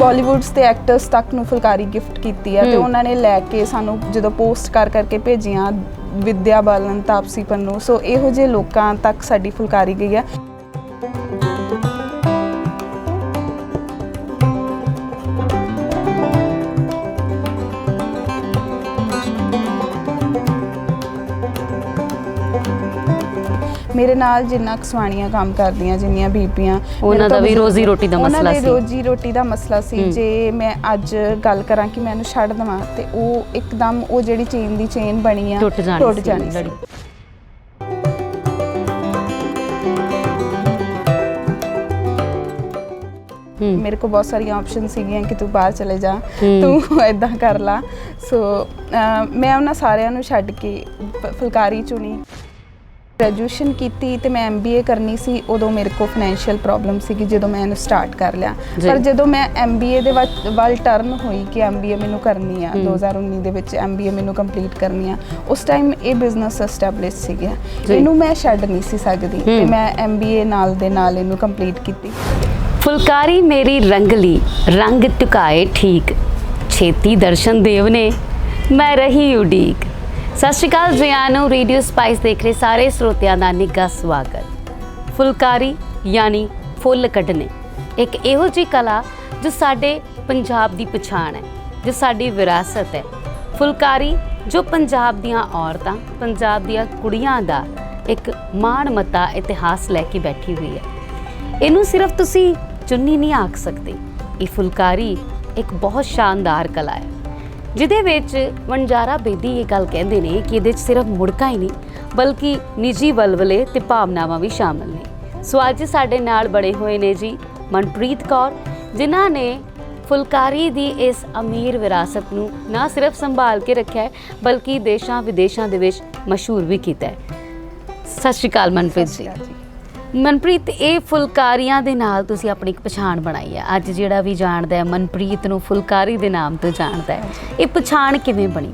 ਬਾਲੀਵੁੱਡਸ ਤੇ ਐਕਟਰਸ ਤੱਕ ਨੂੰ ਫੁਲਕਾਰੀ ਗਿਫਟ ਕੀਤੀ ਹੈ ਤੇ ਉਹਨਾਂ ਨੇ ਲੈ ਕੇ ਸਾਨੂੰ ਜਦੋਂ ਪੋਸਟ ਕਰ ਕਰਕੇ ਭੇਜੀਆਂ, ਵਿਦਿਆ ਬਾਲਨ, ਤਾਪਸੀ ਪੰਨੂ, ਸੋ ਇਹੋ ਜਿਹੇ ਲੋਕਾਂ ਤੱਕ ਸਾਡੀ ਫੁਲਕਾਰੀ ਗਈ ਹੈ। ਮੇਰੇ ਨਾਲ ਜਿੰਨਾ ਕਸਵਾਣੀਆਂ ਕੰਮ ਕਰਦੀਆਂ, ਜਿੰਨੀਆਂ ਬੀਬੀਆਂ, ਉਹਨਾਂ ਦਾ ਵੀ ਰੋਜ਼ੀ ਰੋਟੀ ਦਾ ਮਸਲਾ ਸੀ। ਉਹਨਾਂ ਦੇ ਰੋਜ਼ੀ ਰੋਟੀ ਦਾ ਮਸਲਾ ਸੀ। ਜੇ ਮੈਂ ਅੱਜ ਗੱਲ ਕਰਾਂ ਕਿ ਮੈਂ ਇਹਨੂੰ ਛੱਡ ਦੇਵਾਂ ਤੇ ਉਹ ਇੱਕਦਮ ਉਹ ਜਿਹੜੀ ਚੇਨ ਦੀ ਚੇਨ ਬਣੀ ਆ ਟੁੱਟ ਜਾਣੀ ਸੀ। ਮੇਰੇ ਕੋਲ ਬਹੁਤ ਸਾਰੀਆਂ ਆਪਸ਼ਨ ਸੀਗੀਆਂ ਕਿ ਤੂੰ ਬਾਹਰ ਚਲੇ ਜਾ, ਤੂੰ ਇਦਾਂ ਕਰ ਲਾ। ਸੋ ਮੈਂ ਉਹਨਾਂ ਸਾਰਿਆਂ ਨੂੰ ਛੱਡ ਕੇ ਫੁਲਕਾਰੀ ਚੁਣੀ। ਗ੍ਰੈਜੂਏਸ਼ਨ ਕੀਤੀ ਤੇ ਮੈਂ MBA ਕਰਨੀ ਸੀ। ਉਦੋਂ ਮੇਰੇ ਕੋਲ ਫਾਈਨੈਂਸ਼ੀਅਲ ਪ੍ਰੋਬਲਮ ਸੀਗੀ ਜਦੋਂ ਮੈਂ ਇਹਨੂੰ ਸਟਾਰਟ ਕਰ ਲਿਆ। ਪਰ ਜਦੋਂ ਮੈਂ MBA ਦੇ ਵੱਲ ਟਰਨ ਹੋਈ ਕਿ MBA ਮੈਨੂੰ ਕਰਨੀ ਆ, 2019 ਦੇ ਵਿੱਚ MBA ਮੈਨੂੰ ਕੰਪਲੀਟ ਕਰਨੀ ਆ, ਉਸ ਟਾਈਮ ਇਹ ਬਿਜ਼ਨਸ ਐਸਟੈਬਲਿਸ਼ ਸੀਗਾ, ਇਹਨੂੰ ਮੈਂ ਛੱਡ ਨਹੀਂ ਸੀ ਸਕਦੀ ਤੇ ਮੈਂ MBA ਨਾਲ ਦੇ ਨਾਲ ਇਹਨੂੰ ਕੰਪਲੀਟ ਕੀਤੀ। ਫੁਲਕਾਰੀ ਮੇਰੀ ਰੰਗਲੀ ਰੰਗ ਟੁਕਾਏ ਠੀਕ, ਛੇਤੀ ਦਰਸ਼ਨ ਦੇਵ ਨੇ ਮੈਂ ਰਹੀ ਉਡੀਕ। ਸਤਿ ਸ਼੍ਰੀ ਅਕਾਲ ਜੀਆਨੂੰ, ਰੇਡੀਓ ਸਪਾਈਸ ਦੇਖ ਰਹੇ ਸਾਰੇ ਸਰੋਤਿਆਂ ਦਾ ਨਿੱਘਾ ਸਵਾਗਤ। ਫੁਲਕਾਰੀ ਯਾਨੀ ਫੁੱਲ ਕੱਢਣੇ ਇੱਕ ਇਹੋ ਜਿਹੀ ਕਲਾ ਜੋ ਸਾਡੇ ਪੰਜਾਬ ਦੀ ਪਛਾਣ ਹੈ, ਜੋ ਸਾਡੀ ਵਿਰਾਸਤ ਹੈ। ਫੁਲਕਾਰੀ ਜੋ ਪੰਜਾਬ ਦੀਆਂ ਔਰਤਾਂ, ਪੰਜਾਬ ਦੀਆਂ ਕੁੜੀਆਂ ਦਾ ਇੱਕ ਮਾਣ ਮੱਤਾ ਇਤਿਹਾਸ ਲੈ ਕੇ ਬੈਠੀ ਹੋਈ ਹੈ। ਇਹਨੂੰ ਸਿਰਫ ਤੁਸੀਂ ਚੁੰਨੀ ਨਹੀਂ ਆਖ ਸਕਦੇ, ਇਹ ਫੁਲਕਾਰੀ ਇੱਕ ਬਹੁਤ ਸ਼ਾਨਦਾਰ ਕਲਾ ਹੈ ਜਿਹਦੇ ਵਿੱਚ ਵਣਜਾਰਾ ਬੇਦੀ ਇਹ ਗੱਲ ਕਹਿੰਦੇ ਨੇ ਕਿ ਇਹਦੇ 'ਚ ਸਿਰਫ ਮੁੜਕਾਂ ਹੀ ਨਹੀਂ ਬਲਕਿ ਨਿੱਜੀ ਵਲਵਲੇ ਤੇ ਭਾਵਨਾਵਾਂ ਵੀ ਸ਼ਾਮਲ ਨੇ। ਸੋ ਅੱਜ ਸਾਡੇ ਨਾਲ ਬੜੇ ਹੋਏ ਨੇ ਜੀ ਮਨਪ੍ਰੀਤ ਕੌਰ, ਜਿਨ੍ਹਾਂ ਨੇ ਫੁਲਕਾਰੀ ਦੀ ਇਸ ਅਮੀਰ ਵਿਰਾਸਤ ਨੂੰ ਨਾ ਸਿਰਫ ਸੰਭਾਲ ਕੇ ਰੱਖਿਆ ਹੈ ਬਲਕਿ ਦੇਸ਼ਾਂ ਵਿਦੇਸ਼ਾਂ ਦੇ ਵਿੱਚ ਮਸ਼ਹੂਰ ਵੀ ਕੀਤਾ ਹੈ। ਸਤਿ ਸ਼੍ਰੀ ਅਕਾਲ ਮਨਪ੍ਰੀਤ ਜੀ। ਮਨਪ੍ਰੀਤ, ਇਹ ਫੁਲਕਾਰੀਆਂ ਦੇ ਨਾਲ ਤੁਸੀਂ ਆਪਣੀ ਇੱਕ ਪਛਾਣ ਬਣਾਈ ਹੈ। ਅੱਜ ਜਿਹੜਾ ਵੀ ਜਾਣਦਾ ਹੈ ਮਨਪ੍ਰੀਤ ਨੂੰ ਫੁਲਕਾਰੀ ਦੇ ਨਾਮ ਤੋਂ ਜਾਣਦਾ ਹੈ। ਇਹ ਪਛਾਣ ਕਿਵੇਂ ਬਣੀ?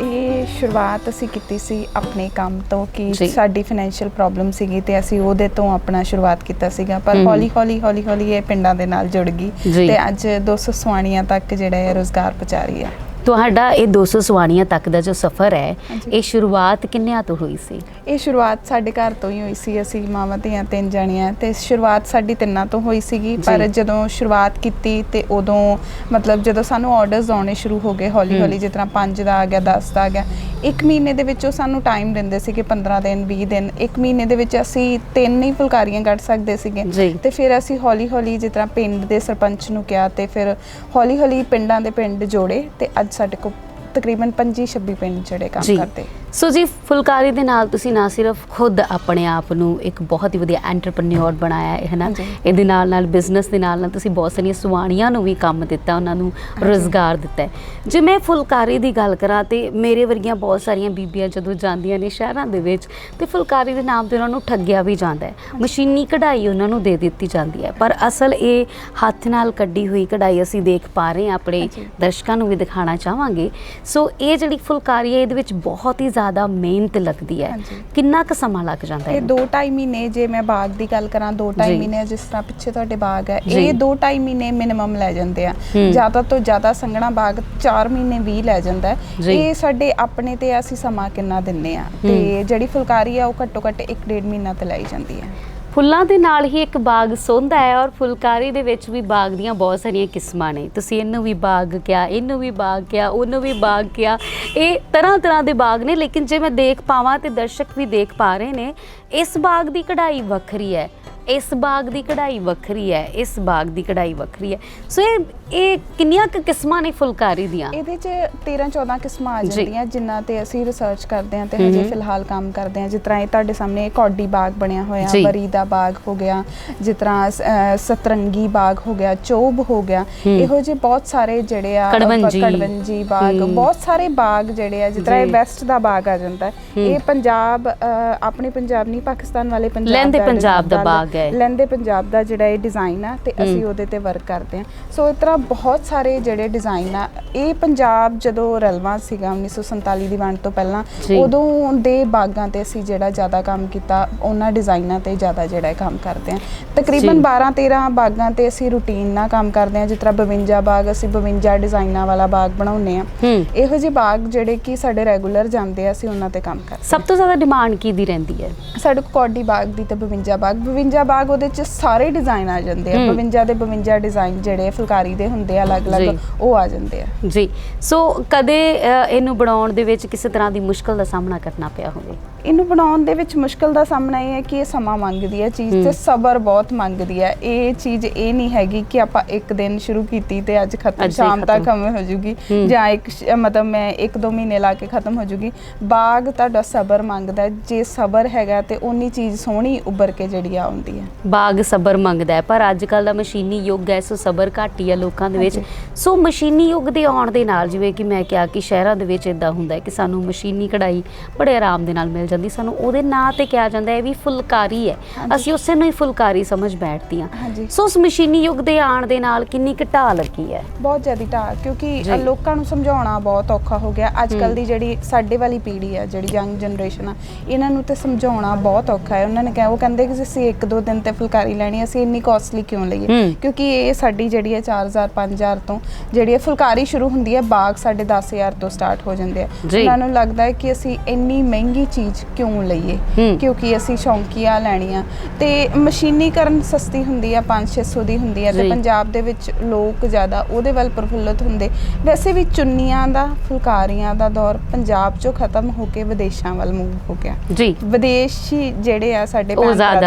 ਇਹ ਸ਼ੁਰੂਆਤ ਅਸੀਂ ਕੀਤੀ ਸੀ ਆਪਣੇ ਕੰਮ ਤੋਂ ਕਿ ਸਾਡੀ ਫਾਈਨੈਂਸ਼ੀਅਲ ਪ੍ਰੋਬਲਮ ਸੀਗੀ ਤੇ ਅਸੀਂ ਉਹਦੇ ਤੋਂ ਆਪਣਾ ਸ਼ੁਰੂਆਤ ਕੀਤਾ ਸੀਗਾ। ਪਰ ਹੌਲੀ ਹੌਲੀ ਇਹ ਪਿੰਡਾਂ ਦੇ ਨਾਲ ਜੁੜ ਗਈ ਤੇ ਅੱਜ 200 ਸਵਾਣੀਆਂ ਤੱਕ ਜਿਹੜਾ ਹੈ ਰੁਜ਼ਗਾਰ ਪਹੁੰਚਾ ਰਹੀ ਹੈ। ਤੁਹਾਡਾ ਇਹ 200 ਸਵਾਣੀਆਂ ਤੱਕ ਦਾ ਜੋ ਸਫ਼ਰ ਹੈ, ਇਹ ਸ਼ੁਰੂਆਤ ਕਿੰਨਿਆਂ ਤੋਂ ਹੋਈ ਸੀ? ਇਹ ਸ਼ੁਰੂਆਤ ਸਾਡੇ ਘਰ ਤੋਂ ਹੀ ਹੋਈ ਸੀ। ਅਸੀਂ ਮਾਵਾਂ ਧੀਆਂ 3 ਜਣੀਆਂ ਤੇ ਸ਼ੁਰੂਆਤ ਸਾਡੀ 3 ਤੋਂ ਹੋਈ ਸੀਗੀ। ਪਰ ਜਦੋਂ ਸ਼ੁਰੂਆਤ ਕੀਤੀ ਤੇ ਉਦੋਂ ਮਤਲਬ ਜਦੋਂ ਸਾਨੂੰ ਆਰਡਰਸ ਆਉਣੇ ਸ਼ੁਰੂ ਹੋ ਗਏ ਹੌਲੀ ਜਿਸ ਤਰ੍ਹਾਂ 5 ਦਾ ਆ ਗਿਆ, 10 ਦਾ ਆ ਗਿਆ, 1 ਮਹੀਨੇ ਦੇ ਵਿੱਚ ਉਹ ਸਾਨੂੰ ਟਾਈਮ ਦਿੰਦੇ ਸੀ ਕਿ 15 ਦਿਨ 20 ਦਿਨ, 1 ਮਹੀਨੇ ਦੇ ਵਿੱਚ ਅਸੀਂ 3 ਹੀ ਫੁਲਕਾਰੀਆਂ ਕੱਢ ਸਕਦੇ ਸੀਗੇ। ਤੇ ਫਿਰ ਅਸੀਂ ਹੌਲੀ ਜਿਸ ਤਰ੍ਹਾਂ ਪਿੰਡ ਦੇ ਸਰਪੰਚ ਨੂੰ ਕਿਹਾ ਤੇ ਫਿਰ ਹੌਲੀ ਪਿੰਡਾਂ ਦੇ ਪਿੰਡ ਜੋੜੇ ਤੇ ਅੱਜ ਸਾਡੇ ਕੋਲ ਤਕਰੀਬਨ 25-26 ਪਿੰਡ ਜਿਹੜੇ ਕੰਮ ਕਰਦੇ। ਸੋ ਜੀ, ਫੁਲਕਾਰੀ ਦੇ ਨਾਲ ਤੁਸੀਂ ਨਾ ਸਿਰਫ ਖੁਦ ਆਪਣੇ ਆਪ ਨੂੰ ਇੱਕ ਬਹੁਤ ਹੀ ਵਧੀਆ ਐਂਟਰਪ੍ਰੈਨਿਓਰ ਬਣਾਇਆ ਹੈ ਨਾ, ਇਹਦੇ ਨਾਲ ਬਿਜ਼ਨਸ ਦੇ ਨਾਲ ਤੁਸੀਂ ਬਹੁਤ ਸਾਰੀਆਂ ਸਵਾਣੀਆਂ ਨੂੰ ਵੀ ਕੰਮ ਦਿੱਤਾ, ਉਹਨਾਂ ਨੂੰ ਰੁਜ਼ਗਾਰ ਦਿੱਤਾ ਹੈ। ਜੇ ਮੈਂ ਫੁਲਕਾਰੀ ਦੀ ਗੱਲ ਕਰਾਂ ਤੇ ਮੇਰੇ ਵਰਗੀਆਂ ਬਹੁਤ ਸਾਰੀਆਂ ਬੀਬੀਆਂ ਜਦੋਂ ਜਾਂਦੀਆਂ ਨੇ ਸ਼ਹਿਰਾਂ ਦੇ ਵਿੱਚ ਤੇ ਫੁਲਕਾਰੀ ਦੇ ਨਾਮ ਤੇ ਉਹਨਾਂ ਨੂੰ ਠੱਗਿਆ ਵੀ ਜਾਂਦਾ ਹੈ, ਮਸ਼ੀਨੀ ਕਢਾਈ ਉਹਨਾਂ ਨੂੰ ਦੇ ਦਿੱਤੀ ਜਾਂਦੀ ਹੈ। ਪਰ ਅਸਲ ਇਹ ਹੱਥ ਨਾਲ ਕੱਢੀ ਹੋਈ ਕਢਾਈ ਅਸੀਂ ਦੇਖ ਪਾ ਰਹੇ ਹਾਂ, ਆਪਣੇ ਦਰਸ਼ਕਾਂ ਨੂੰ ਵੀ ਦਿਖਾਉਣਾ ਚਾਹਾਂਗੇ। ਸੋ ਇਹ ਜਿਹੜੀ ਫੁਲਕਾਰੀ ਹੈ ਇਹਦੇ ਵਿੱਚ ਬਹੁਤ ਹੀ ਜ਼ਿਆਦਾ ਮਿਹਨਤ ਲੱਗਦੀ ਹੈ। ਕਿੰਨਾ ਕੁ ਸਮਾਂ ਲੱਗ ਜਾਂਦਾ ਹੈ? ਇਹ 2-2.5 ਮਹੀਨੇ, ਜੇ ਮੈਂ ਬਾਗ ਦੀ ਗੱਲ ਕਰਾਂ 2-2.5 ਮਹੀਨੇ, ਜਿਸ ਤਰ੍ਹਾਂ ਪਿੱਛੇ ਤੁਹਾਡੇ ਬਾਗ ਹੈ, ਇਹ 2-2.5 ਮਹੀਨੇ ਮਿਨੀਮਮ ਲੈ ਜਾਂਦੇ ਆ। ਜ਼ਿਆਦਾ ਤੋਂ ਜ਼ਿਆਦਾ ਸੰਘਣਾ ਬਾਗ 4 ਮਹੀਨੇ ਵੀ ਲੈ ਜਾਂਦਾ ਹੈ। ਇਹ ਸਾਡੇ ਆਪਣੇ ਤੇ ਅਸੀਂ ਸਮਾਂ ਕਿੰਨਾ ਦਿੰਨੇ ਆ ਤੇ ਜਿਹੜੀ ਫੁਲਕਾਰੀ ਆ ਉਹ ਘੱਟੋ ਘੱਟ 1-1.5 ਮਹੀਨਾ ਤੇ ਲਾਈ ਜਾਂਦੀ ਹੈ। ਫੁੱਲਾਂ ਦੇ ਨਾਲ ਹੀ ਇੱਕ ਬਾਗ ਸੋਹੰਦਾ ਹੈ ਔਰ ਫੁਲਕਾਰੀ ਦੇ ਵਿੱਚ ਵੀ ਬਾਗ ਦੀਆਂ ਬਹੁਤ ਸਾਰੀਆਂ ਕਿਸਮਾਂ ਨੇ। ਤੁਸੀਂ ਇਹਨੂੰ ਵੀ ਬਾਗ ਕਿਹਾ, ਇਹਨੂੰ ਵੀ ਬਾਗ ਕਿਹਾ, ਉਹਨੂੰ ਵੀ ਬਾਗ ਕਿਹਾ, ਇਹ ਤਰ੍ਹਾਂ ਦੇ ਬਾਗ ਨੇ। ਲੇਕਿਨ ਜੇ ਮੈਂ ਦੇਖ ਪਾਵਾਂ ਤੇ ਦਰਸ਼ਕ ਵੀ ਦੇਖ ਪਾ ਰਹੇ ਨੇ, ਇਸ ਬਾਗ ਦੀ ਕਢਾਈ ਵੱਖਰੀ ਹੈ, ਇਸ ਬਾਗ ਦੀ ਕਢਾਈ ਵੱਖਰੀ ਹੈ, ਇਸ ਬਾਗ ਦੀ ਕਢਾਈ ਵੱਖਰੀ ਹੈ। ਸੋ ਇਹ ਕਿੰਨੀਆਂ ਕੁ ਕਿਸਮਾਂ ਨੇ ਫੁਲਕਾਰੀ ਦੀਆਂ? ਇਹਦੇ 'ਚ 13-14 ਕਿਸਮਾਂ ਆ ਜਾਂਦੀਆਂ ਜਿਨ੍ਹਾਂ ਤੇ ਅਸੀਂ ਰਿਸਰਚ ਕਰਦੇ ਹਾਂ ਤੇ ਹਜੇ ਫਿਲਹਾਲ ਕੰਮ ਕਰਦੇ ਹਾਂ। ਜਿਸ ਤਰ੍ਹਾਂ ਇਹ ਤੁਹਾਡੇ ਸਾਹਮਣੇ ਕੌਡੀ ਬਾਗ ਬਣਿਆ ਹੋਇਆ, ਬਰੀ ਦਾ ਬਾਗ ਹੋ ਗਿਆ, ਜਿਸ ਤਰ੍ਹਾਂ ਸਤਰੰਗੀ ਬਾਗ ਹੋ ਗਿਆ, ਚੋਬ ਹੋ ਗਿਆ, ਇਹੋ ਜਿਹੇ ਬਹੁਤ ਸਾਰੇ ਜਿਹੜੇ ਆ, ਕੜਵੰਜੀ ਬਾਗ, ਬਹੁਤ ਸਾਰੇ ਬਾਗ ਜਿਹੜੇ ਆ। ਜਿਸ ਤਰ੍ਹਾਂ ਇਹ ਵੈਸਟ ਦਾ ਬਾਗ ਆ ਜਾਂਦਾ, ਇਹ ਪੰਜਾਬ, ਆਪਣੇ ਪੰਜਾਬ ਨਹੀਂ ਪਾਕਿਸਤਾਨ ਵਾਲੇ ਪੰਜਾਬ ਦਾ ਬਾਗ ਲੱਗਾ ਹੈ ਲਹਿੰਦੇ ਪੰਜਾਬ ਦਾ ਜਿਹੜਾ ਇਹ ਡਿਜ਼ਾਈਨ ਆ ਤੇ ਅਸੀਂ ਉਹਦੇ ਤੇ ਵਰਕ ਕਰਦੇ ਹਾਂ। ਸੋ ਇਸ ਤਰ੍ਹਾਂ ਬਹੁਤ ਸਾਰੇ ਜਿਹੜੇ ਡਿਜ਼ਾਈਨ ਆ, ਇਹ ਪੰਜਾਬ ਜਦੋਂ ਰੈਲੇਵੈਂਟ ਸੀਗਾ 1947 ਦੀ ਵੰਡ ਤੋਂ ਪਹਿਲਾਂ, ਉਦੋਂ ਦੇ ਬਾਗਾਂ ਤੇ ਅਸੀਂ ਜਿਹੜਾ ਜ਼ਿਆਦਾ ਕੰਮ ਕੀਤਾ, ਉਹਨਾਂ ਡਿਜ਼ਾਈਨਾਂ ਤੇ ਜ਼ਿਆਦਾ ਜਿਹੜਾ ਕੰਮ ਕਰਦੇ ਹਾਂ। ਤਕਰੀਬਨ 12-13 ਬਾਗਾਂ ਤੇ ਅਸੀਂ ਰੂਟੀਨ ਨਾਲ ਕੰਮ ਕਰਦੇ ਹਾਂ। ਜਿਸ ਤਰ੍ਹਾਂ 52 ਬਾਗ ਅਸੀਂ 52 ਡਿਜ਼ਾਈਨਾਂ ਵਾਲਾ ਬਾਗ ਬਣਾਉਂਦੇ ਹਾਂ। ਇਹੋ ਜਿਹੇ ਬਾਗ ਜਿਹੜੇ ਕਿ ਸਾਡੇ ਰੈਗੂਲਰ ਜਾਂਦੇ ਆ, ਅਸੀਂ ਉਹਨਾਂ ਤੇ ਕੰਮ ਕਰਦੇ। ਸਭ ਤੋਂ ਜ਼ਿਆਦਾ ਡਿਮਾਂਡ ਕਿਹਦੀ ਰਹਿੰਦੀ ਹੈ? ਸਾਡੇ ਕੋਲ ਕੌਡੀ ਬਾਗ ਦੀ ਤੇ 52 ਬਾਗ ਉਹਦੇ ਚ ਸਾਰੇ ਡਿਜ਼ਾਈਨ ਆ ਜਾਂਦੇ ਆ। 52 ਦੇ 52 ਡਿਜ਼ਾਈਨ ਜਿਹੜੇ ਫੁਲਕਾਰੀ ਦੇ ਹੁੰਦੇ ਆ ਅਲੱਗ-ਅਲੱਗ, ਉਹ ਆ ਜਾਂਦੇ ਆ ਜੀ। ਸੋ ਕਦੇ ਇਹਨੂੰ ਬਣਾਉਣ ਦੇ ਵਿੱਚ ਕਿਸੇ ਤਰ੍ਹਾਂ ਦੀ ਮੁਸ਼ਕਲ ਦਾ ਸਾਹਮਣਾ ਕਰਨਾ ਪਿਆ ਹੋਵੇ? ਇਹਨੂੰ ਬਣਾਉਣ ਦੇ ਵਿੱਚ ਮੁਸ਼ਕਲ ਦਾ ਸਾਹਮਣਾ ਇਹ ਹੈ ਕਿ ਇਹ ਸਮਾਂ ਮੰਗਦੀ ਹੈ ਚੀਜ਼, ਤੇ ਸਬਰ ਬਹੁਤ ਮੰਗਦੀ ਹੈ। ਇਹ ਚੀਜ਼ ਇਹ ਨਹੀਂ ਹੈਗੀ ਕਿ ਆਪਾਂ ਇੱਕ ਦਿਨ ਸ਼ੁਰੂ ਕੀਤੀ ਤੇ ਅੱਜ ਖਤਮ, ਸ਼ਾਮ ਤੱਕ ਹੋ ਜੂਗੀ, ਜਾਂ ਮਤਲਬ ਮੈਂ 1-2 ਮਹੀਨੇ ਲਾ ਕੇ ਖਤਮ ਹੋ ਜੂਗੀ। ਬਾਗ ਤੁਹਾਡਾ ਸਬਰ ਮੰਗਦਾ, ਜੇ ਸਬਰ ਹੈਗਾ ਤੇ ਉਨੀ ਚੀਜ਼ ਸੋਹਣੀ ਉੱਭਰ ਕੇ ਜਿਹੜੀ ਆਉਂਦੀ ਹੈ। ਬਾਗ ਸਬਰ ਮੰਗਦਾ ਹੈ, ਪਰ ਅੱਜ ਕੱਲ੍ਹ ਦਾ ਮਸ਼ੀਨੀ ਯੁੱਗ ਹੈ, ਸੋ ਸਬਰ ਘੱਟ ਹੀ ਆ ਲੋਕਾਂ ਦੇ ਵਿੱਚ। ਸੋ ਮਸ਼ੀਨੀ ਯੁੱਗ ਦੇ ਆਉਣ ਦੇ ਨਾਲ, ਜਿਵੇਂ ਕਿ ਮੈਂ ਕਿਹਾ ਕਿ ਸ਼ਹਿਰਾਂ ਦੇ ਵਿੱਚ ਇੱਦਾਂ ਹੁੰਦਾ ਹੈ ਕਿ ਸਾਨੂੰ ਮਸ਼ੀਨੀ ਕਢਾਈ ਬੜੇ ਆਰਾਮ ਦੇ ਨਾਲ ਮਿਲ ਜਾਂਦੀ, ਸਾਨੂੰ ਉਹਦੇ ਨਾਂ ਤੇ ਕਿਹਾ ਜਾਂਦਾ ਹੈ ਵੀ ਫੁਲਕਾਰੀ ਹੈ, ਅਸੀਂ ਉਸੇ ਨੂੰ ਹੀ ਫੁਲਕਾਰੀ ਸਮਝ ਬੈਠਦੇ ਹਾਂ। ਸੋ ਉਸ ਮਸ਼ੀਨੀ ਯੁੱਗ ਦੇ ਆਉਣ ਦੇ ਨਾਲ ਕਿੰਨੀ ਕੁ ਢਾਹ ਲੱਗੀ ਹੈ? ਬਹੁਤ ਜ਼ਿਆਦਾ ਢਾਹ, ਕਿਉਂਕਿ ਲੋਕਾਂ ਨੂੰ ਸਮਝਾਉਣਾ ਬਹੁਤ ਔਖਾ ਹੋ ਗਿਆ। ਅੱਜ ਕੱਲ੍ਹ ਦੀ ਜਿਹੜੀ ਸਾਡੇ ਵਾਲੀ ਪੀੜ੍ਹੀ ਹੈ, ਜਿਹੜੀ ਯੰਗ ਜਨਰੇਸ਼ਨ ਆ, ਇਹਨਾਂ ਨੂੰ ਤੇ ਸਮਝਾਉਣਾ ਬਹੁਤ ਔਖਾ ਹੈ। ਉਹਨਾਂ ਨੇ ਉਹ ਕਹਿੰਦੇ ਕਿ ਅਸੀਂ 1-2 ਦਿਨ ਤੇ ਫੁਲਕਾਰੀ ਲੈਣੀ, ਅਸੀਂ ਇੰਨੀ ਕੋਸਟਲੀ ਕਿਉਂ ਲਈਏ? ਕਿਉਂਕਿ ਇਹ ਸਾਡੀ ਜਿਹੜੀ ਹੈ 4000-5000 ਤੋਂ ਜਿਹੜੀ ਹੈ ਫੁਲਕਾਰੀ ਸ਼ੁਰੂ ਹੁੰਦੀ ਹੈ, ਬਾਗ ਸਾਡੇ 10000 ਤੋਂ ਸਟਾਰਟ ਹੋ ਜਾਂਦੇ ਆ। ਉਹਨਾਂ ਨੂੰ ਲੱਗਦਾ ਹੈ ਕਿ ਅਸੀਂ ਇੰਨੀ ਮਹਿੰਗੀ ਚੀਜ਼ ਕਿਉਂ ਲਈਏ, ਕਿਉਂਕਿ ਅਸੀਂ ਸ਼ੌਂਕੀਆ ਲੈਣੀ ਆ। ਤੇ ਮਸ਼ੀਨੀਕਰਨ ਸਸਤੀ ਹੁੰਦੀ ਆ, 500-600 ਦੀ ਹੁੰਦੀ ਆ, ਤੇ ਪੰਜਾਬ ਦੇ ਵਿੱਚ ਲੋਕ ਜ਼ਿਆਦਾ ਉਹਦੇ ਵੱਲ ਪ੍ਰਫੁੱਲਤ ਹੁੰਦੇ। ਵੈਸੇ ਵੀ ਚੁੰਨੀਆਂ ਦਾ, ਫੁਲਕਾਰੀਆਂ ਦਾ ਦੌਰ ਪੰਜਾਬ ਚੋਂ ਖਤਮ ਹੋ ਕੇ ਵਿਦੇਸ਼ਾਂ ਵੱਲ ਮੂਵ ਹੋ ਗਿਆ ਜੀ। ਵਿਦੇਸ਼ੀ ਜਿਹੜੇ ਆ ਸਾਡੇ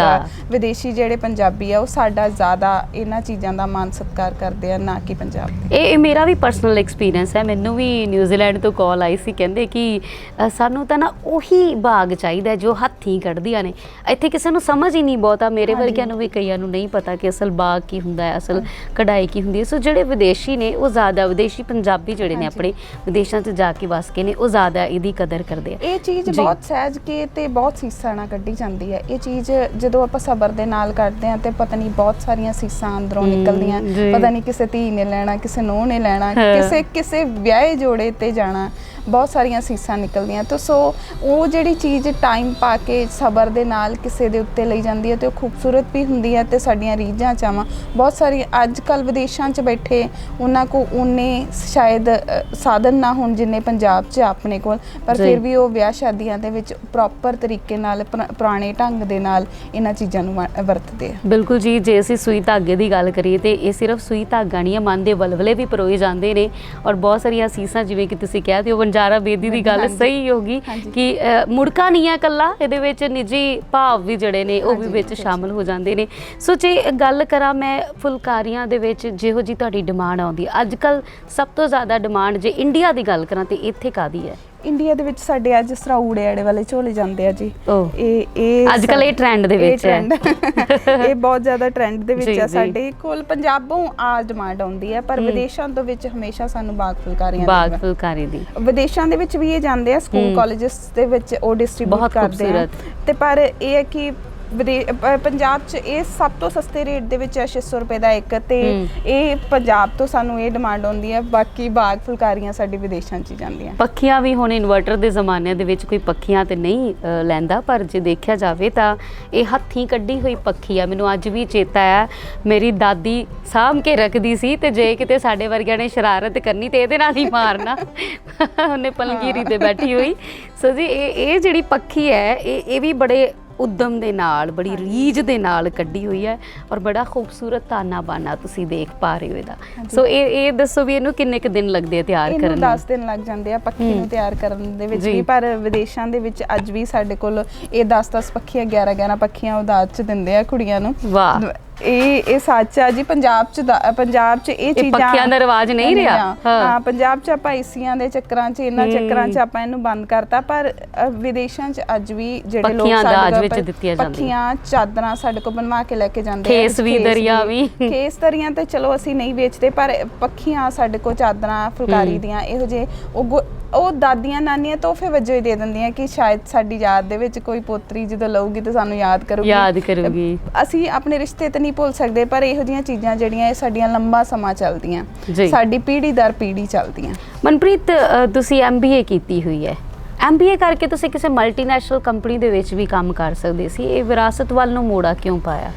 ਵਿਦੇਸ਼ੀ ਜਿਹੜੇ ਪੰਜਾਬੀ ਆ, ਉਹ ਸਾਡਾ ਜ਼ਿਆਦਾ ਇਹਨਾਂ ਚੀਜ਼ਾਂ ਦਾ ਮਾਨ ਸਤਿਕਾਰ ਕਰਦੇ ਆ, ਨਾ ਕਿ ਪੰਜਾਬ ਦੇ। ਇਹ ਮੇਰਾ ਵੀ ਪਰਸਨਲ ਐਕਸਪੀਰੀਅੰਸ ਹੈ। ਮੈਨੂੰ ਵੀ ਨਿਊਜ਼ੀਲੈਂਡ ਤੋਂ ਕਾਲ ਆਈ ਸੀ, ਕਹਿੰਦੇ ਕਿ ਸਾਨੂੰ ਤਾਂ ਨਾ ਉਹੀ ਬਾਗ ਚਾਹੀਦਾ ਜੋ ਹੱਥੀਂ ਕੱਢਦੀਆਂ ਨੇ। ਇੱਥੇ ਕਿਸੇ ਨੂੰ ਸਮਝ ਹੀ ਨਹੀਂ ਬਹੁਤਾ, ਮੇਰੇ ਵਰਗਿਆਂ ਨੂੰ ਵੀ ਕਈਆਂ ਨੂੰ ਨਹੀਂ ਪਤਾ ਕਿ ਅਸਲ ਬਾਗ ਕੀ ਹੁੰਦਾ ਹੈ, ਅਸਲ ਕਢਾਈ ਕੀ ਹੁੰਦੀ ਹੈ। ਸੋ ਜਿਹੜੇ ਵਿਦੇਸ਼ੀ ਨੇ, ਉਹ ਜ਼ਿਆਦਾ ਵਿਦੇਸ਼ੀ ਪੰਜਾਬੀ ਜਿਹੜੇ ਨੇ ਆਪਣੇ ਵਿਦੇਸ਼ਾਂ 'ਚ ਜਾ ਕੇ ਵਸ ਕੇ ਨੇ, ਉਹ ਜ਼ਿਆਦਾ ਇਹਦੀ ਕਦਰ ਕਰਦੇ ਆ। ਇਹ ਚੀਜ਼ ਬਹੁਤ ਸਹਿਜ ਕੇ ਤੇ ਬਹੁਤ ਸੀਸਾਂ ਨਾਲ ਕੱਢੀ ਜਾਂਦੀ ਹੈ। ਇਹ ਚੀਜ਼ ਜਦੋਂ ਆਪਾਂ ਸਬਰ ਦੇ ਨਾਲ ਕੱਢਦੇ ਹਾਂ ਤੇ ਪਤਾ ਨਹੀਂ ਬਹੁਤ ਸਾਰੀਆਂ ਸੀਸਾਂ ਅੰਦਰੋਂ ਨਿਕਲਦੀਆਂ। ਪਤਾ ਨਹੀਂ ਕਿਸੇ ਧੀ ਨੇ ਲੈਣਾ, ਕਿਸੇ ਨੂੰਹ ਨੇ ਲੈਣਾ, ਕਿਸੇ ਵਿਆਹੇ ਜੋੜੇ ਤੇ ਜਾਣਾ, ਬਹੁਤ ਸਾਰੀਆਂ ਸੀਸਾਂ ਨਿਕਲਦੀਆਂ। ਤਾਂ ਸੋ ਉਹ ਜਿਹੜੀ ਚੀਜ਼ ਟਾਈਮ ਪਾ ਕੇ ਸਬਰ ਦੇ ਨਾਲ ਕਿਸੇ ਦੇ ਉੱਤੇ ਲਈ ਜਾਂਦੀ ਹੈ ਤੇ ਉਹ ਖੂਬਸੂਰਤ ਵੀ ਹੁੰਦੀ ਹੈ, ਤੇ ਸਾਡੀਆਂ ਰੀਝਾਂ ਚਾਵਾਂ ਬਹੁਤ ਸਾਰੀ। ਅੱਜ ਕੱਲ੍ਹ ਵਿਦੇਸ਼ਾਂ 'ਚ ਬੈਠੇ ਉਹਨਾਂ ਕੋਲ ਉਨੇ ਸ਼ਾਇਦ ਸਾਧਨ ਨਾ ਹੋਣ ਜਿੰਨੇ ਪੰਜਾਬ 'ਚ ਆਪਣੇ ਕੋਲ, ਪਰ ਫਿਰ ਵੀ ਉਹ ਵਿਆਹ ਸ਼ਾਦੀਆਂ ਦੇ ਵਿੱਚ ਪ੍ਰੋਪਰ ਤਰੀਕੇ ਨਾਲ, ਪੁਰਾਣੇ ਢੰਗ ਦੇ ਨਾਲ ਇਹਨਾਂ ਚੀਜ਼ਾਂ ਨੂੰ ਵਰਤਦੇ ਆ। ਬਿਲਕੁਲ ਜੀ। ਜੇ ਅਸੀਂ ਸੂਈ ਧਾਗੇ ਦੀ ਗੱਲ ਕਰੀਏ ਤੇ ਇਹ ਸਿਰਫ ਸੂਈ ਧਾਗਾ ਨਹੀਂ ਹੈ, ਮਨ ਦੇ ਵਲਵਲੇ ਵੀ ਪਰੋਏ ਜਾਂਦੇ ਨੇ, ਔਰ ਬਹੁਤ ਸਾਰੀਆਂ ਸੀਸਾਂ, ਜਿਵੇਂ ਕਿ ਤੁਸੀਂ ਕਹਿ ਦਿਓ ਵਣਜਾਰਾ ਬੇਦੀ ਦੀ ਗੱਲ ਸਹੀ ਹੋਗੀ ਕਿ ਮੁੜਕਾ ਨਹੀਂ ਹੈ ਇਕੱਲਾ, ਇਹਦੇ ਵਿੱਚ ਨਿੱਜੀ ਭਾਵ ਵੀ ਜਿਹੜੇ ਨੇ ਉਹ ਵੀ ਵਿੱਚ ਸ਼ਾਮਲ ਹੋ ਜਾਂਦੇ ਨੇ। ਸੋ ਜੇ ਗੱਲ ਕਰਾਂ ਮੈਂ ਫੁਲਕਾਰੀਆਂ ਦੇ ਵਿੱਚ ਜਿਹੋ ਜੀ ਤੁਹਾਡੀ ਡਿਮਾਂਡ ਆਉਂਦੀ ਅੱਜ ਕੱਲ੍ਹ, ਸਭ ਤੋਂ ਜ਼ਿਆਦਾ ਡਿਮਾਂਡ ਜੇ ਇੰਡੀਆ ਦੀ ਗੱਲ ਕਰਾਂ ਤੇ ਇੱਥੇ ਕਾਹਦੀ ਹੈ? ਇੰਡੀਆ ਦੇ ਵਿੱਚ ਸਾਡੇ ਅੱਜ ਸਰਾ ਊੜੇ ਆੜੇ ਵਾਲੇ ਝੋਲੇ ਜਾਂਦੇ ਆ ਜੀ। ਇਹ ਅੱਜ ਕੱਲ੍ਹ ਇਹ ਟ੍ਰੈਂਡ ਦੇ ਵਿੱਚ ਹੈ। ਇਹ ਬਹੁਤ ਜ਼ਿਆਦਾ ਟ੍ਰੈਂਡ ਦੇ ਵਿੱਚ ਆ। ਸਾਡੇ ਕੋਲ ਪੰਜਾਬੋਂ ਆ ਡਿਮਾਂਡ ਆਉਂਦੀ ਹੈ, ਪਰ ਵਿਦੇਸ਼ਾਂ ਦੇ ਵਿੱਚ ਹਮੇਸ਼ਾ ਸਾਨੂੰ ਬਾਗ ਫੁਲਕਾਰੀ ਦੀ ਵਿਦੇਸ਼ਾਂ ਦੇ ਵਿੱਚ ਵੀ ਇਹ ਜਾਂਦੇ ਆ, ਸਕੂਲ ਕਾਲਜਸ ਦੇ ਵਿੱਚ ਉਹ ਡਿਸਟ੍ਰੀਬਿਊਟ ਕਰਦੇ ਆ। ਤੇ ਪਰ ਇਹ ਹੈ ਕਿ ਪੰਜਾਬ 'ਚ ਇਹ ਸਭ ਤੋਂ ਸਸਤੇ ਰੇਟ ਦੇ ਵਿੱਚ 600 ਰੁਪਏ ਦਾ ਇੱਕ, ਤੇ ਇਹ ਪੰਜਾਬ ਤੋਂ ਸਾਨੂੰ ਇਹ ਡਿਮਾਂਡ ਆਉਂਦੀ ਹੈ। ਬਾਕੀ ਬਾਗ ਫੁਲਕਾਰੀਆਂ ਸਾਡੀ ਵਿਦੇਸ਼ਾਂ 'ਚ ਜਾਂਦੀਆਂ। ਪੱਖੀਆਂ ਵੀ ਹੁਣ ਇਨਵਰਟਰ ਦੇ ਜ਼ਮਾਨੇ ਦੇ ਵਿੱਚ ਕੋਈ ਪੱਖੀਆਂ ਤੇ ਨਹੀਂ ਲੈਂਦਾ, ਪਰ ਜੇ ਦੇਖਿਆ ਜਾਵੇ ਤਾਂ ਇਹ ਹੱਥੀਂ ਕੱਢੀ ਹੋਈ ਪੱਖੀ ਆ। ਮੈਨੂੰ ਅੱਜ ਵੀ ਚੇਤਾ ਆ, ਮੇਰੀ ਦਾਦੀ ਸਾਂਭ ਕੇ ਰੱਖਦੀ ਸੀ, ਤੇ ਜੇ ਕਿਤੇ ਸਾਡੇ ਵਰਗਿਆਂ ਨੇ ਸ਼ਰਾਰਤ ਕਰਨੀ ਤੇ ਇਹਦੇ ਨਾਲ ਹੀ ਮਾਰਨਾ, ਉਹਨੇ ਪਲੰਗੀਰੀ ਤੇ ਬੈਠੀ ਹੋਈ। ਸੋ ਜੀ ਇਹ ਜਿਹੜੀ ਪੱਖੀ ਹੈ, ਇਹ ਵੀ ਬੜੇ ਉਦਮ ਦੇ ਨਾਲ, ਬੜੀ ਰੀਝ ਦੇ ਨਾਲ ਕੱਢੀ ਹੋਈ ਹੈ, ਔਰ ਬੜਾ ਖੂਬਸੂਰਤ ਤਾਨਾ ਬਾਨਾ ਤੁਸੀਂ ਦੇਖ ਪਾ ਰਹੇ ਹੋ ਇਹਦਾ। ਸੋ ਇਹ ਦੱਸੋ ਵੀ ਇਹਨੂੰ ਕਿੰਨੇ ਕੁ ਦਿਨ ਲੱਗਦੇ ਆ ਤਿਆਰ ਕਰਨ ਨੂੰ? 10 ਦਿਨ ਲੱਗ ਜਾਂਦੇ ਆ ਪੱਖੀ ਨੂੰ ਤਿਆਰ ਕਰਨ ਦੇ ਵਿੱਚ ਵੀ, ਪਰ ਵਿਦੇਸ਼ਾਂ ਦੇ ਵਿੱਚ ਅੱਜ ਵੀ ਸਾਡੇ ਕੋਲ ਇਹ 10-10 ਪੱਖੀਆਂ, 11-11 ਪੱਖੀਆਂ ਉਹ ਦਾਜ 'ਚ ਦਿੰਦੇ ਆ ਕੁੜੀਆਂ ਨੂੰ। ਵਾਹ, ਇਹ ਸੱਚ ਆ ਜੀ। ਪੰਜਾਬ 'ਚ ਇਹ ਚੀਜ਼ਾਂ, ਪੱਖੀਆਂ ਦਾ ਰਿਵਾਜ ਨਹੀਂ ਰਿਹਾ। ਹਾਂ, ਪੰਜਾਬ 'ਚ ਆਪਾਂ ਏਸੀਆਂ ਦੇ ਚੱਕਰਾਂ 'ਚ, ਇਹਨਾਂ ਚੱਕਰਾਂ 'ਚ ਆਪਾਂ ਇਹਨੂੰ ਬੰਦ ਕਰਤਾ, ਪਰ ਵਿਦੇਸ਼ਾਂ 'ਚ ਅੱਜ ਵੀ ਜਿਹੜੇ ਲੋਕ ਪੱਖੀਆਂ, ਚਾਦਰਾਂ ਸਾਡੇ ਕੋਲ ਬਣਵਾ ਕੇ ਲੈ ਕੇ ਜਾਂਦੇ ਆ। ਖੇਸ ਦਰੀਆਂ ਤੇ ਚਲੋ ਅਸੀਂ ਨਹੀਂ ਵੇਚਦੇ, ਪਰ ਪੱਖੀਆਂ ਸਾਡੇ ਕੋਲ, ਚਾਦਰਾਂ ਫੁਲਕਾਰੀ ਦੀਆਂ, ਇਹੋ ਜਿਹੇ ਉਹ ਉਹ ਦਾਦੀਆਂ ਨਾਨੀਆਂ ਤੋਹਫੇ ਵਜੋਂ ਹੀ ਦੇ ਦਿੰਦੀਆਂ ਕਿ ਸ਼ਾਇਦ ਸਾਡੀ ਯਾਦ ਦੇ ਵਿੱਚ ਕੋਈ ਪੋਤਰੀ ਜਦੋਂ ਲਊਗੀ ਤਾਂ ਸਾਨੂੰ ਯਾਦ ਕਰੂਗੀ। ਅਸੀਂ ਆਪਣੇ ਰਿਸ਼ਤੇ ਤੇ ਨਹੀਂ ਭੁੱਲ ਸਕਦੇ, ਪਰ ਇਹੋ ਜਿਹੀਆਂ ਚੀਜ਼ਾਂ ਜਿਹੜੀਆਂ ਇਹ ਸਾਡੀਆਂ ਲੰਬਾ ਸਮਾਂ ਚੱਲਦੀਆਂ, ਸਾਡੀ ਪੀੜ੍ਹੀ ਦਰ ਪੀੜ੍ਹੀ ਚੱਲਦੀਆਂ। ਮਨਪ੍ਰੀਤ, ਤੁਸੀਂ MBA ਕੀਤੀ ਹੋਈ ਹੈ। MBA ਕਰਕੇ ਤੁਸੀਂ ਕਿਸੇ ਮਲਟੀਨੈਸ਼ਨਲ ਕੰਪਨੀ ਦੇ ਵਿੱਚ ਵੀ ਕੰਮ ਕਰ ਸਕਦੇ ਸੀ, ਇਹ ਵਿਰਾਸਤ ਵੱਲ ਨੂੰ ਮੋੜਾ ਕਿਉਂ ਪਾਇਆ?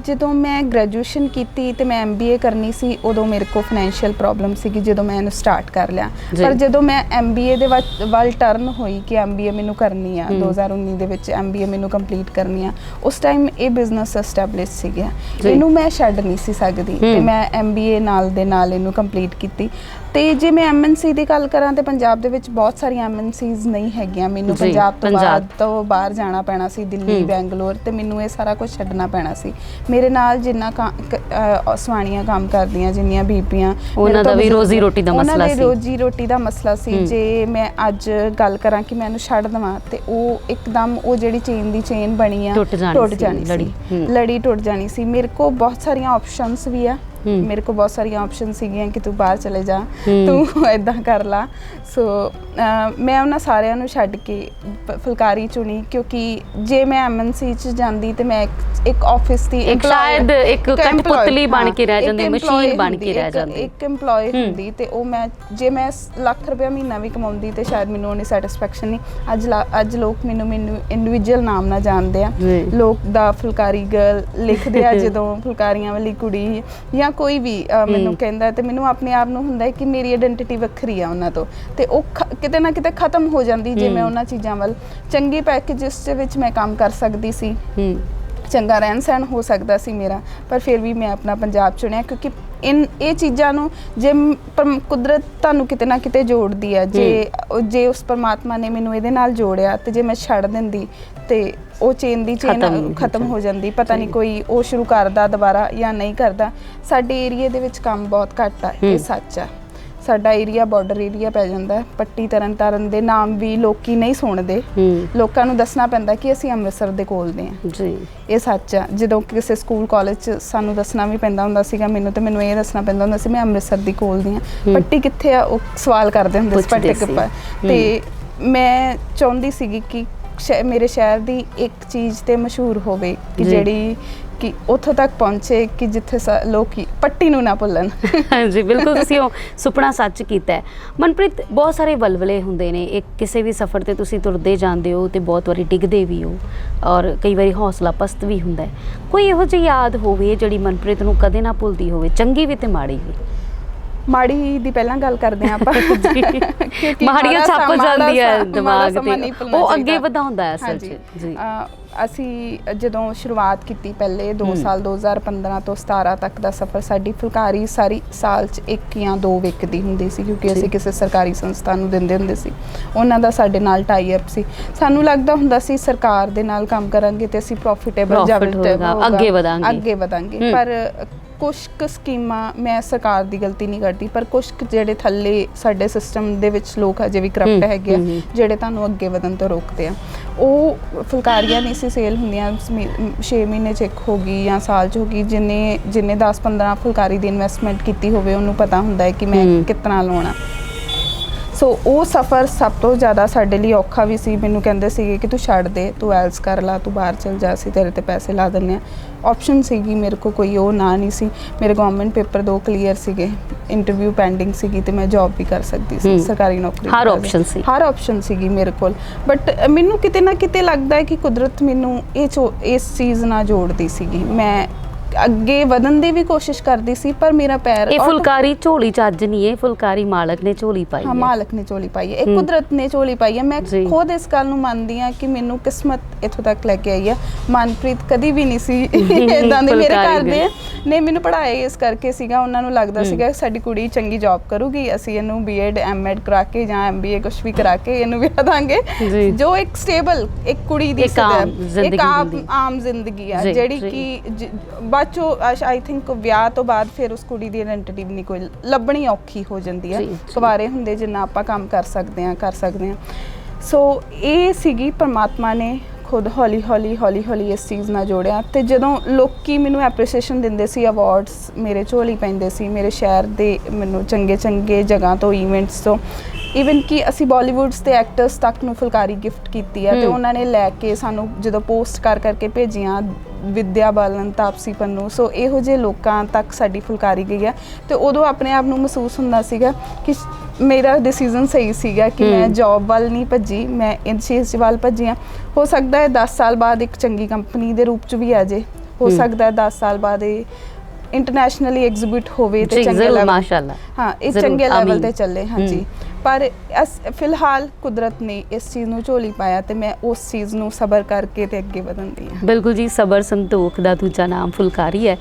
ਜਦੋਂ ਮੈਂ ਗ੍ਰੈਜੂਏਸ਼ਨ ਕੀਤੀ ਤੇ ਮੈਂ MBA ਕਰਨੀ ਸੀ, ਉਦੋਂ ਮੇਰੇ ਕੋਲ ਫਾਈਨੈਂਸ਼ੀਅਲ ਪ੍ਰੋਬਲਮ ਸੀਗੀ ਜਦੋਂ ਮੈਂ ਇਹਨੂੰ ਸਟਾਰਟ ਕਰ ਲਿਆ। ਪਰ ਜਦੋਂ ਮੈਂ MBA ਦੇ ਵੱਲ ਟਰਨ ਹੋਈ ਕਿ MBA ਮੈਨੂੰ ਕਰਨੀ ਆ, 2019 ਦੇ ਵਿੱਚ MBA ਮੈਨੂੰ ਕੰਪਲੀਟ ਕਰਨੀ ਆ, ਉਸ ਟਾਈਮ ਇਹ ਬਿਜ਼ਨਸ ਐਸਟੈਬਲਿਸ਼ ਸੀਗਾ, ਇਹਨੂੰ ਮੈਂ ਛੱਡ ਨਹੀਂ ਸੀ ਸਕਦੀ ਤੇ ਮੈਂ MBA ਨਾਲ ਦੇ ਨਾਲ ਇਹਨੂੰ ਕੰਪਲੀਟ ਕੀਤੀ। ਤੇ ਜੇ ਮੈਂ MNC ਦੀ ਗੱਲ ਕਰਾਂ ਤੇ ਪੰਜਾਬ ਦੇ ਵਿੱਚ ਬਹੁਤ ਸਾਰੀਆਂ MNCs ਨਹੀਂ ਹੈਗੀਆਂ, ਮੈਨੂੰ ਪੰਜਾਬ ਤੋਂ ਬਾਹਰ ਜਾਣਾ ਪੈਣਾ ਸੀ, ਦਿੱਲੀ, ਬੈਂਗਲੌਰ, ਤੇ ਮੈਨੂੰ ਇਹ ਸਾਰਾ ਕੁਝ ਛੱਡਣਾ ਪੈਣਾ ਸੀ। ਮੇਰੇ ਨਾਲ ਜਿੰਨਾ ਸਵਾਣੀਆਂ ਕੰਮ ਕਰਦੀਆਂ, ਜਿੰਨੀਆਂ ਬੀਬੀਆਂ, ਉਹਨਾਂ ਦਾ ਵੀ ਰੋਜ਼ੀ ਰੋਟੀ ਦਾ ਮਸਲਾ ਸੀ। ਉਹਨਾਂ ਦੇ ਰੋਜ਼ੀ ਰੋਟੀ ਦਾ ਮਸਲਾ ਸੀ। ਜੇ ਮੈਂ ਅੱਜ ਗੱਲ ਕਰਾਂ ਕਿ ਮੈਂ ਇਹਨੂੰ ਛੱਡ ਦੇਵਾਂ ਤੇ ਉਹ ਇੱਕਦਮ ਉਹ ਜਿਹੜੀ ਚੇਨ ਦੀ ਚੇਨ ਬਣੀ ਆ ਟੁੱਟ ਜਾਣੀ ਸੀ, ਲੜੀ ਟੁੱਟ ਜਾਣੀ ਸੀ। ਮੇਰੇ ਕੋਲ ਬਹੁਤ ਸਾਰੀਆਂ ਆਪਸ਼ਨਸ ਵੀ ਆ, ਮੇਰੇ ਕੋਲ ਬਹੁਤ ਸਾਰੀਆਂ ਆਪਸ਼ਨ ਸੀਗੀਆਂ ਕਿ ਤੂੰ ਬਾਹਰ ਚਲੇ ਜਾ, ਤੂੰ ਇਦਾਂ ਕਰ ਲਾ। ਸੋ ਮੈਂ ਉਹਨਾਂ ਸਾਰਿਆਂ ਨੂੰ ਛੱਡ ਕੇ ਫੁਲਕਾਰੀ ਚੁਣੀ, ਕਿਉਂਕਿ ਜੇ ਮੈਂ MNC 'ਚ ਜਾਂਦੀ ਤੇ ਮੈਂ ਇੱਕ ਆਫਿਸ ਦੀ ਸ਼ਾਇਦ ਇੱਕ ਕਠਪੁਤਲੀ ਬਣ ਕੇ ਰਹਿ ਜਾਂਦੀ, ਮਸ਼ੀਨ ਬਣ ਕੇ ਰਹਿ ਜਾਂਦੀ, ਇੱਕ EMPLOYE ਹੁੰਦੀ। ਤੇ ਉਹ ਜੇ ਮੈਂ ਲੱਖ ਰੁਪਇਆ ਮਹੀਨਾ ਵੀ ਕਮਾਉਂਦੀ ਤੇ ਸ਼ਾਇਦ ਮੈਨੂੰ ਉਹਨੀ ਸੈਟਿਸਫੈਕਸ਼ਨ ਨਹੀਂ। ਅੱਜ ਲੋਕ ਮੈਨੂੰ ਇੰਡੀਵਿਜੂਅਲ ਨਾਮ ਨਾਲ ਜਾਣਦੇ ਆ, ਲੋਕ ਦਾ ਫੁਲਕਾਰੀ ਗਰਲ ਲਿਖਦੇ ਆ ਜਦੋਂ ਫੁਲਕਾਰੀਆਂ ਵਾਲੀ ਕੁੜੀ ਜਾਂ ਕੋਈ ਵੀ ਮੈਨੂੰ ਕਹਿੰਦਾ, ਤੇ ਮੈਨੂੰ ਆਪਣੇ ਆਪ ਨੂੰ ਹੁੰਦਾ ਕਿ ਮੇਰੀ ਆਇਡੈਂਟੀਟੀ ਵੱਖਰੀ ਆ ਉਹਨਾਂ ਤੋਂ, ਤੇ ਉਹ ਕਿਤੇ ਨਾ ਕਿਤੇ ਖਤਮ ਹੋ ਜਾਂਦੀ ਜੇ ਮੈਂ ਉਹਨਾਂ ਚੀਜ਼ਾਂ ਵੱਲ। ਚੰਗੇ ਪੈਕੇਜਸ ਦੇ ਵਿੱਚ ਮੈਂ ਕੰਮ ਕਰ ਸਕਦੀ ਸੀ, ਚੰਗਾ ਰਹਿਣ ਸਹਿਣ ਹੋ ਸਕਦਾ ਸੀ ਮੇਰਾ, ਪਰ ਫਿਰ ਵੀ ਮੈਂ ਆਪਣਾ ਪੰਜਾਬ ਚੁਣਿਆ, ਕਿਉਂਕਿ ਇਹ ਚੀਜ਼ਾਂ ਨੂੰ ਜੇ ਕੁਦਰਤ ਤੁਹਾਨੂੰ ਕਿਤੇ ਨਾ ਕਿਤੇ ਜੋੜਦੀ ਆ, ਜੇ ਉਸ ਪਰਮਾਤਮਾ ਨੇ ਮੈਨੂੰ ਇਹਦੇ ਨਾਲ ਜੋੜਿਆ ਤੇ ਜੇ ਮੈਂ ਛੱਡ ਦਿੰਦੀ ਤੇ ਉਹ ਚੇਨ ਦੀ ਚੇਨ ਖਤਮ ਹੋ ਜਾਂਦੀ। ਪਤਾ ਨਹੀਂ ਕੋਈ ਉਹ ਸ਼ੁਰੂ ਕਰਦਾ ਦੁਬਾਰਾ ਜਾਂ ਨਹੀਂ ਕਰਦਾ। ਸਾਡੇ ਏਰੀਏ ਦੇ ਵਿੱਚ ਕੰਮ ਬਹੁਤ ਘੱਟ ਆ, ਇਹ ਸੱਚ ਆ। ਸਾਡਾ ਏਰੀਆ ਬਾਰਡਰ ਏਰੀਆ ਪੈ ਜਾਂਦਾ, ਪੱਟੀ ਤਰਨਤਾਰਨ ਦੇ ਨਾਮ ਵੀ ਲੋਕੀ ਨਹੀਂ ਸੁਣਦੇ, ਲੋਕਾਂ ਨੂੰ ਦੱਸਣਾ ਪੈਂਦਾ ਕਿ ਅਸੀਂ ਅੰਮ੍ਰਿਤਸਰ ਦੇ ਕੋਲ ਦੇ ਹਾਂ ਜੀ, ਇਹ ਸੱਚ ਆ। ਜਦੋਂ ਕਿਸੇ ਸਕੂਲ ਕਾਲਜ 'ਚ ਸਾਨੂੰ ਦੱਸਣਾ ਵੀ ਪੈਂਦਾ ਹੁੰਦਾ ਸੀਗਾ, ਮੈਨੂੰ ਇਹ ਦੱਸਣਾ ਪੈਂਦਾ ਹੁੰਦਾ ਸੀ ਮੈਂ ਅੰਮ੍ਰਿਤਸਰ ਦੀ ਕੋਲ ਦੀ ਹਾਂ। ਪੱਟੀ ਕਿੱਥੇ ਆ ਉਹ ਸਵਾਲ ਕਰਦੇ ਹੁੰਦੇ ਸੀ, ਪੱਟੀ ਕਿੱਪਾ। ਤੇ ਮੈਂ ਚਾਹੁੰਦੀ ਸੀਗੀ ਕਿ ਮੇਰੇ ਸ਼ਹਿਰ ਦੀ ਇੱਕ ਚੀਜ਼ ਤੇ ਮਸ਼ਹੂਰ ਹੋਵੇ ਕਿ ਜਿਹੜੀ ਕਿ ਉੱਥੋਂ ਤੱਕ ਪਹੁੰਚੇ ਕਿ ਜਿੱਥੇ ਲੋਕ ਪੱਟੀ ਨੂੰ ਨਾ ਭੁੱਲਣ। ਹਾਂਜੀ, ਬਿਲਕੁਲ ਤੁਸੀਂ ਉਹ ਸੁਪਨਾ ਸੱਚ ਕੀਤਾ ਹੈ। ਮਨਪ੍ਰੀਤ, ਬਹੁਤ ਸਾਰੇ ਵਲਵਲੇ ਹੁੰਦੇ ਨੇ, ਇੱਕ ਕਿਸੇ ਵੀ ਸਫ਼ਰ ਤੇ ਤੁਸੀਂ ਤੁਰਦੇ ਜਾਂਦੇ ਹੋ ਤੇ ਬਹੁਤ ਵਾਰੀ ਡਿੱਗਦੇ ਵੀ ਹੋ ਔਰ ਕਈ ਵਾਰੀ ਹੌਸਲਾ ਪਸਤ ਵੀ ਹੁੰਦਾ ਹੈ। ਕੋਈ ਇਹੋ ਜਿਹੀ ਯਾਦ ਹੋਵੇ ਜਿਹੜੀ ਮਨਪ੍ਰੀਤ ਨੂੰ ਕਦੇ ਨਾ ਭੁੱਲਦੀ ਹੋਵੇ, ਚੰਗੀ ਵੀ ਤੇ ਮਾੜੀ ਵੀ? ਮਾੜੀ ਦੀ ਪਹਿਲਾਂ ਗੱਲ ਕਰਦੇ ਆਪਾਂ, ਕਿਉਂਕਿ ਮਾੜੀਆਂ ਛੱਪ ਜਾਂਦੀ ਹੈ ਦਿਮਾਗ ਤੇ, ਉਹ ਅੱਗੇ ਵਧਾਉਂਦਾ ਹੈ ਅਸਲ 'ਚ ਜੀ। ਅਸੀਂ ਜਦੋਂ ਸ਼ੁਰੂਆਤ ਕੀਤੀ ਪਹਿਲੇ 2 ਸਾਲ 2015 ਤੋਂ 17 ਤੱਕ ਦਾ ਸਫ਼ਰ, ਸਾਡੀ ਫੁਲਕਾਰੀ ਸਾਰੀ ਸਾਲ 'ਚ 1 ਜਾਂ 2 ਵਿਕਦੀ ਹੁੰਦੀ ਸੀ, ਕਿਉਂਕਿ ਅਸੀਂ ਕਿਸੇ ਸਰਕਾਰੀ ਸੰਸਥਾ ਨੂੰ ਦਿੰਦੇ ਹੁੰਦੇ ਸੀ, ਉਹਨਾਂ ਦਾ ਸਾਡੇ ਨਾਲ ਟਾਈ ਅਪ ਸੀ। ਸਾਨੂੰ ਲੱਗਦਾ ਹੁੰਦਾ ਸੀ ਸਰਕਾਰ ਦੇ ਨਾਲ ਕੰਮ ਕਰਾਂਗੇ ਤੇ ਅਸੀਂ ਪ੍ਰੋਫਿਟੇਬਲ ਅੱਗੇ ਵਧਾਂਗੇ। ਪਰ ਕੁਛ ਕੁ ਸਕੀਮਾਂ, ਮੈਂ ਸਰਕਾਰ ਦੀ ਗਲਤੀ ਨਹੀਂ ਕਰਦੀ, ਪਰ ਕੁਛ ਕੁ ਜਿਹੜੇ ਥੱਲੇ ਸਾਡੇ ਸਿਸਟਮ ਦੇ ਵਿੱਚ ਲੋਕ ਅਜੇ ਵੀ ਕਰਪਟ ਹੈਗੇ ਆ, ਜਿਹੜੇ ਤੁਹਾਨੂੰ ਅੱਗੇ ਵਧਣ ਤੋਂ ਰੋਕਦੇ ਆ। ਉਹ ਫੁਲਕਾਰੀਆਂ ਨਹੀਂ ਸੀ ਸੇਲ ਹੁੰਦੀਆਂ, 6 ਮਹੀਨੇ 'ਚ ਇੱਕ ਹੋ ਗਈ ਜਾਂ ਸਾਲ 'ਚ ਹੋ ਗਈ। ਜਿੰਨੇ 10-15 ਫੁਲਕਾਰੀ ਦੀ ਇਨਵੈਸਟਮੈਂਟ ਕੀਤੀ ਹੋਵੇ ਉਹਨੂੰ ਪਤਾ ਹੁੰਦਾ ਹੈ ਕਿ ਮੈਂ ਕਿਤਨਾ ਲਾਉਣਾ। ਸੋ ਉਹ ਸਫ਼ਰ ਸਭ ਤੋਂ ਜ਼ਿਆਦਾ ਸਾਡੇ ਲਈ ਔਖਾ ਵੀ ਸੀ। ਮੈਨੂੰ ਕਹਿੰਦੇ ਸੀਗੇ ਕਿ ਤੂੰ ਛੱਡ ਦੇ, ਤੂੰ ਐਲਸ ਕਰ ਲਾ, ਤੂੰ ਬਾਹਰ ਚਲ ਜਾ, ਅਸੀਂ ਤੇਰੇ 'ਤੇ ਪੈਸੇ ਲਾ ਦਿੰਦੇ ਹਾਂ। ਆਪਸ਼ਨ ਸੀਗੀ ਮੇਰੇ ਕੋਲ, ਕੋਈ ਉਹ ਨਾ ਨਹੀਂ ਸੀ। ਮੇਰੇ ਗਵਰਨਮੈਂਟ ਪੇਪਰ 2 ਕਲੀਅਰ ਸੀਗੇ, ਇੰਟਰਵਿਊ ਪੈਂਡਿੰਗ ਸੀਗੀ ਤੇ ਮੈਂ ਜੌਬ ਵੀ ਕਰ ਸਕਦੀ ਸੀ, ਸਰਕਾਰੀ ਨੌਕਰੀ। ਹਰ ਆਪਸ਼ਨ ਸੀਗੀ ਮੇਰੇ ਕੋਲ। ਬਟ ਮੈਨੂੰ ਕਿਤੇ ਨਾ ਕਿਤੇ ਲੱਗਦਾ ਹੈ ਕਿ ਕੁਦਰਤ ਮੈਨੂੰ ਇਸ ਚੀਜ਼ ਨਾਲ ਜੋੜਦੀ ਸੀਗੀ। ਮੈਂ ਅੱਗੇ ਵਧਣ ਦੀ ਵੀ ਕੋਸ਼ਿਸ਼ ਕਰਦੀ ਸੀ, ਪਰ ਮੇਰਾ ਪੈਰ, ਇਹ ਫੁਲਕਾਰੀ ਝੋਲੀ ਚ ਅੱਜ ਨਹੀਂ, ਇਹ ਫੁਲਕਾਰੀ ਮਾਲਕ ਨੇ ਝੋਲੀ ਪਾਈ ਹੈ। ਮਾਲਕ ਨੇ ਝੋਲੀ ਪਾਈ ਹੈ, ਇਹ ਕੁਦਰਤ ਨੇ ਝੋਲੀ ਪਾਈ ਹੈ। ਮੈਂ ਖੁਦ ਇਸ ਗੱਲ ਨੂੰ ਮੰਨਦੀ ਹਾਂ ਕਿ ਮੈਨੂੰ ਕਿਸਮਤ ਇੱਥੋਂ ਤੱਕ ਲੈ ਕੇ ਆਈ ਹੈ। ਮਨਪ੍ਰੀਤ ਕਦੀ ਵੀ ਨਹੀਂ ਸੀ ਇਦਾਂ ਦੇ। ਮੇਰੇ ਘਰ ਦੇ ਨੇ ਮੈਨੂੰ ਪੜ੍ਹਾਇਆ ਇਸ ਕਰਕੇ ਸੀਗਾ, ਉਹਨਾਂ ਨੂੰ ਲੱਗਦਾ ਸੀਗਾ ਸਾਡੀ ਕੁੜੀ ਚੰਗੀ ਜੌਬ ਕਰੂਗੀ, ਅਸੀਂ ਇਹਨੂੰ BEd MEd ਕਰਾ ਕੇ ਜਾਂ MBA ਕੁਛ ਵੀ ਕਰਾ ਕੇ ਇਹਨੂੰ ਵਿਆਹ ਦਾਂਗੇ, ਜੋ ਇੱਕ ਸਟੇਬਲ ਇੱਕ ਕੁੜੀ ਦੀ ਇੱਕ ਆਮ ਜ਼ਿੰਦਗੀ ਆ, ਜਿਹੜੀ ਕਿ ਬਾਅਦ ਚੋਂ ਆਈ ਥਿੰਕ ਵਿਆਹ ਤੋਂ ਬਾਅਦ ਫਿਰ ਉਸ ਕੁੜੀ ਦੀ ਆਇਡੈਂਟੀਟੀ ਵੀ ਨਹੀਂ ਕੋਈ ਲੱਭਣੀ ਔਖੀ ਹੋ ਜਾਂਦੀ ਹੈ। ਕੁਆਰੇ ਹੁੰਦੇ ਜਿੰਨਾ ਆਪਾਂ ਕੰਮ ਕਰ ਸਕਦੇ ਹਾਂ। ਸੋ ਇਹ ਸੀਗੀ, ਪਰਮਾਤਮਾ ਨੇ ਖੁਦ ਹੌਲੀ ਹੌਲੀ ਇਸ ਚੀਜ਼ ਨਾਲ ਜੋੜਿਆ। ਤੇ ਜਦੋਂ ਲੋਕੀ ਮੈਨੂੰ ਐਪਰੀਸੀਏਸ਼ਨ ਦਿੰਦੇ ਸੀ, ਅਵਾਰਡਸ ਮੇਰੇ ਝੋਲੀ ਪੈਂਦੇ ਸੀ, ਮੇਰੇ ਸ਼ਹਿਰ ਦੇ ਮੈਨੂੰ ਚੰਗੇ ਜਗ੍ਹਾ ਤੋਂ, ਇਵੈਂਟਸ ਤੋਂ, ਈਵਨ ਕਿ ਅਸੀਂ ਬਾਲੀਵੁੱਡਸ ਦੇ ਐਕਟਰਸ ਤੱਕ ਨੂੰ ਫੁਲਕਾਰੀ ਗਿਫਟ ਕੀਤੀ ਆ। ਤੇ ਉਹਨਾਂ ਨੇ ਲੈ ਕੇ ਸਾਨੂੰ ਜਦੋਂ ਪੋਸਟ ਕਰਕੇ ਭੇਜੀਆਂ, ਵਿਦਿਆ ਬਾਲਨ, ਤਾਪਸੀ ਪੰਨੂ, ਸੋ ਇਹੋ ਜਿਹੇ ਲੋਕਾਂ ਤੱਕ ਸਾਡੀ ਫੁਲਕਾਰੀ ਗਈ ਆ। ਤੇ ਉਦੋਂ ਆਪਣੇ ਆਪ ਨੂੰ ਮਹਿਸੂਸ ਹੁੰਦਾ ਸੀਗਾ ਕਿ ਮੇਰਾ ਡਿਸੀਜ਼ਨ ਸਹੀ ਸੀਗਾ ਕਿ ਮੈਂ ਜੌਬ ਵੱਲ ਨਹੀਂ ਭੱਜੀ, ਮੈਂ ਇਸ ਚੀਜ਼ ਵੱਲ ਭੱਜੀ ਹਾਂ। ਹੋ ਸਕਦਾ ਹੈ 10 ਸਾਲ ਬਾਅਦ ਇੱਕ ਚੰਗੀ ਕੰਪਨੀ ਦੇ ਰੂਪ 'ਚ ਵੀ ਆ ਜੇ, ਹੋ ਸਕਦਾ ਹੈ 10 ਸਾਲ ਬਾਅਦ ਇਹ ਇੰਟਰਨੈਸ਼ਨਲੀ ਐਗਜ਼ੀਬਿਟ ਹੋਵੇ ਤੇ ਚੰਗੇ ਲੈਵਲ, ਮਾਸ਼ਾਅੱਲਾ, ਹਾਂ, ਇਹ ਚੰਗੇ ਲੈਵਲ ਤੇ ਚੱਲੇ। ਹਾਂਜੀ, ਪਰ ਫਿਲਹਾਲ ਕੁਦਰਤ ਨੇ ਇਸ ਚੀਜ਼ ਨੂੰ ਝੋਲੀ ਪਾਇਆ ਤੇ ਮੈਂ ਉਸ ਚੀਜ਼ ਨੂੰ ਸਬਰ ਕਰਕੇ ਤੇ ਅੱਗੇ ਵਧਣ ਦੀ ਹਾਂ। ਬਿਲਕੁਲ ਜੀ, ਸਬਰ ਸੰਤੋਖ ਦਾ ਦੂਜਾ ਨਾਮ ਫੁਲਕਾਰੀ ਹੈ।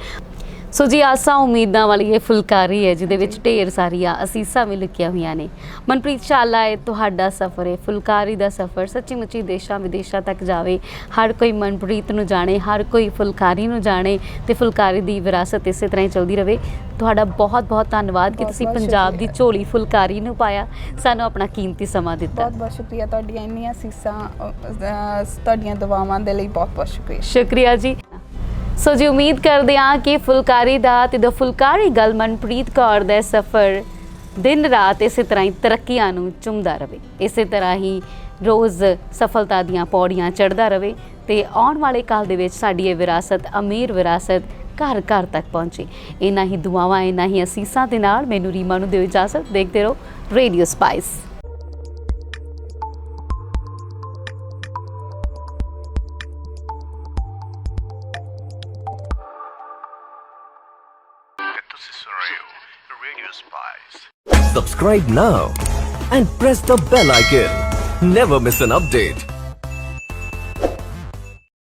ਸੋ ਜੀ, ਆਸਾਂ ਉਮੀਦਾਂ ਵਾਲੀ ਇਹ ਫੁਲਕਾਰੀ ਹੈ ਜਿਹਦੇ ਵਿੱਚ ਢੇਰ ਸਾਰੀਆਂ ਅਸੀਸਾਂ ਵੀ ਲੁਕੀਆਂ ਹੋਈਆਂ ਨੇ। ਮਨਪ੍ਰੀਤ ਸ਼ਾਲਾ, ਇਹ ਤੁਹਾਡਾ ਸਫ਼ਰ ਹੈ, ਫੁਲਕਾਰੀ ਦਾ ਸਫ਼ਰ ਸੱਚੀ ਮੁੱਚੀ ਦੇਸ਼ਾਂ ਵਿਦੇਸ਼ਾਂ ਤੱਕ ਜਾਵੇ, ਹਰ ਕੋਈ ਮਨਪ੍ਰੀਤ ਨੂੰ ਜਾਣੇ, ਹਰ ਕੋਈ ਫੁਲਕਾਰੀ ਨੂੰ ਜਾਣੇ ਤੇ ਫੁਲਕਾਰੀ ਦੀ ਵਿਰਾਸਤ ਇਸੇ ਤਰ੍ਹਾਂ ਹੀ ਚੱਲਦੀ ਰਹੇ। ਤੁਹਾਡਾ ਬਹੁਤ ਬਹੁਤ ਧੰਨਵਾਦ ਕਿ ਤੁਸੀਂ ਪੰਜਾਬ ਦੀ ਝੋਲੀ ਫੁਲਕਾਰੀ ਨੂੰ ਪਾਇਆ, ਸਾਨੂੰ ਆਪਣਾ ਕੀਮਤੀ ਸਮਾਂ ਦਿੱਤਾ। ਬਹੁਤ ਬਹੁਤ ਸ਼ੁਕਰੀਆ, ਤੁਹਾਡੀਆਂ ਇੰਨੀਆਂ ਅਸੀਸਾਂ, ਤੁਹਾਡੀਆਂ ਦੁਆਵਾਂ ਦੇ ਲਈ ਬਹੁਤ ਬਹੁਤ ਸ਼ੁਕਰੀਆ। ਸ਼ੁਕਰੀਆ ਜੀ। ਸੋ ਜੀ, ਉਮੀਦ ਕਰਦੇ ਹਾਂ ਕਿ ਫੁਲਕਾਰੀ ਦਾ ਤੇ ਦਾ ਫੁਲਕਾਰੀ ਗੱਲ ਮਨਪ੍ਰੀਤ ਕੌਰ ਦਾ ਸਫ਼ਰ ਦਿਨ ਰਾਤ ਇਸੇ ਤਰ੍ਹਾਂ ਹੀ ਤਰੱਕੀਆਂ ਨੂੰ ਚੁੰਮਦਾ ਰਹੇ, ਇਸੇ ਤਰ੍ਹਾਂ ਹੀ ਰੋਜ਼ ਸਫਲਤਾ ਦੀਆਂ ਪੌੜੀਆਂ ਚੜ੍ਹਦਾ ਰਹੇ ਤੇ ਆਉਣ ਵਾਲੇ ਕਾਲ ਦੇ ਵਿੱਚ ਸਾਡੀ ਇਹ ਵਿਰਾਸਤ, ਅਮੀਰ ਵਿਰਾਸਤ ਘਰ ਘਰ ਤੱਕ ਪਹੁੰਚੇ। ਇਹਨਾਂ ਹੀ ਦੁਆਵਾਂ, ਇਹਨਾਂ ਹੀ ਅਸੀਸਾਂ ਦੇ ਨਾਲ ਮੈਨੂੰ ਰੀਮਾ ਨੂੰ ਦਿਓ ਇਜਾਜ਼ਤ। ਦੇਖਦੇ ਰਹੋ radio spice. Subscribe now and press the bell icon. Never miss an update.